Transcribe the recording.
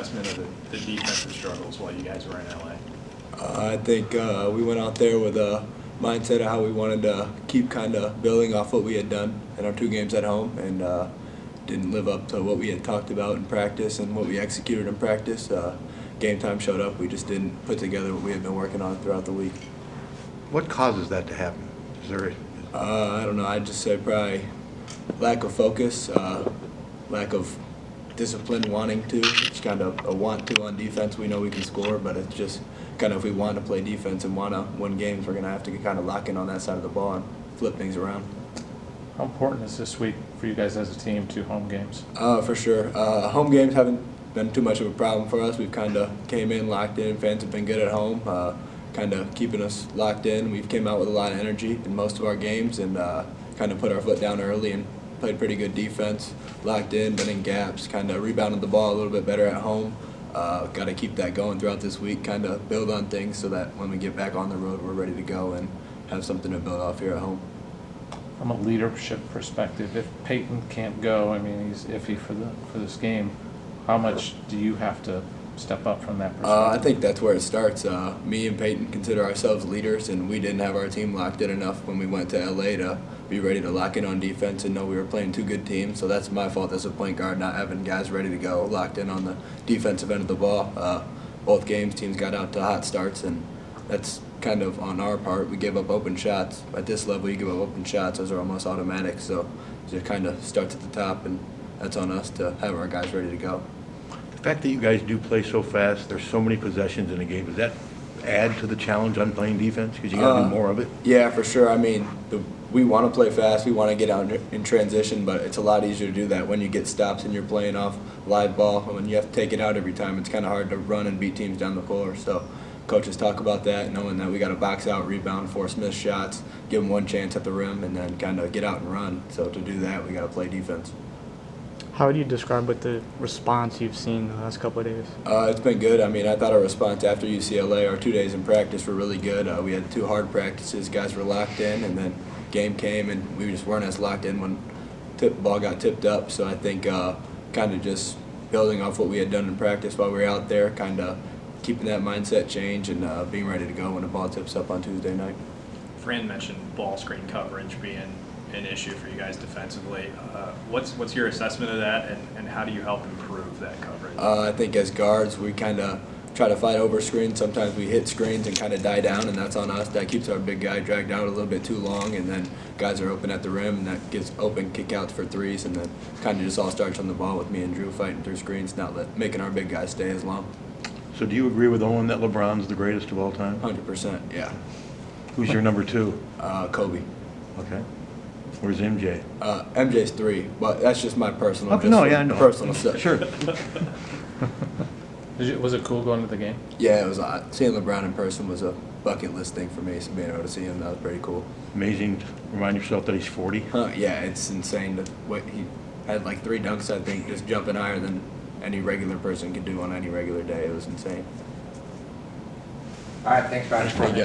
Assessment of the defensive struggles while you guys were in LA. I think we went out there with a mindset of how we wanted to keep kind of building off what we had done in our 2 games at home, and didn't live up to what we had talked about in practice and what we executed in practice. Game time showed up. We just didn't put together what we had been working on throughout the week. What causes that to happen? Is there I don't know. I'd just say probably lack of focus, lack of discipline, wanting to. It's kind of a want to on defense. We know we can score, but it's just kind of if we want to play defense and want to win games, we're going to have to kind of lock in on that side of the ball and flip things around. How important is this week for you guys as a team, 2 home games? For sure. Home games haven't been too much of a problem for us. We've kind of came in, locked in. Fans have been good at home, kind of keeping us locked in. We've came out with a lot of energy in most of our games and kind of put our foot down early and played pretty good defense, locked in, been in gaps, kind of rebounded the ball a little bit better at home. Got to keep that going throughout this week, kind of build on things so that when we get back on the road, we're ready to go and have something to build off here at home. From a leadership perspective, if Peyton can't go, I mean, he's iffy for this game, how much do you have to step up from that perspective? I think that's where it starts. Me and Peyton consider ourselves leaders, and we didn't have our team locked in enough when we went to LA to be ready to lock in on defense and know we were playing 2 good teams. So that's my fault as a point guard, not having guys ready to go, locked in on the defensive end of the ball. Both games, teams got out to hot starts, and that's kind of on our part. We give up open shots. At this level, you give up open shots. Those are almost automatic. So it kind of starts at the top, and that's on us to have our guys ready to go. the fact that you guys do play so fast, there's so many possessions in a game, does that add to the challenge on playing defense? Because you got to do more of it? Yeah, for sure. I mean, we want to play fast. We want to get out in transition, but it's a lot easier to do that when you get stops and you're playing off live ball. When you have to take it out every time, it's kind of hard to run and beat teams down the floor. So coaches talk about that, knowing that we got to box out, rebound, force missed shots, give them one chance at the rim, and then kind of get out and run. So to do that, we got to play defense. How would you describe what the response you've seen the last couple of days? It's been good. I mean, I thought our response after UCLA, our 2 days in practice were really good. We had 2 hard practices. Guys were locked in, and then game came, and we just weren't as locked in when the ball got tipped up. So I think kind of just building off what we had done in practice while we were out there, kind of keeping that mindset change and being ready to go when the ball tips up on Tuesday night. Fran mentioned ball screen coverage being an issue for you guys defensively. What's your assessment of that, and how do you help improve that coverage? I think as guards, we kind of try to fight over screens. Sometimes we hit screens and kind of die down, and that's on us. That keeps our big guy dragged out a little bit too long, and then guys are open at the rim, and that gives open kickouts for threes, and then kind of just all starts on the ball with me and Drew fighting through screens, making our big guys stay as long. So do you agree with Owen that LeBron's the greatest of all time? 100%, yeah. Who's your number 2? Kobe. Okay. Where's MJ? MJ's 3, but that's just my personal. Okay, no, yeah, I know. Personal stuff. Sure. Was it cool going to the game? Yeah, it was. Seeing LeBron in person was a bucket list thing for me. So being able to see him, that was pretty cool. Amazing to remind yourself that he's 40. Yeah, it's insane that what he had, like 3 dunks, I think, just jumping higher than any regular person could do on any regular day. It was insane. All right, thanks, Brian. Thank you.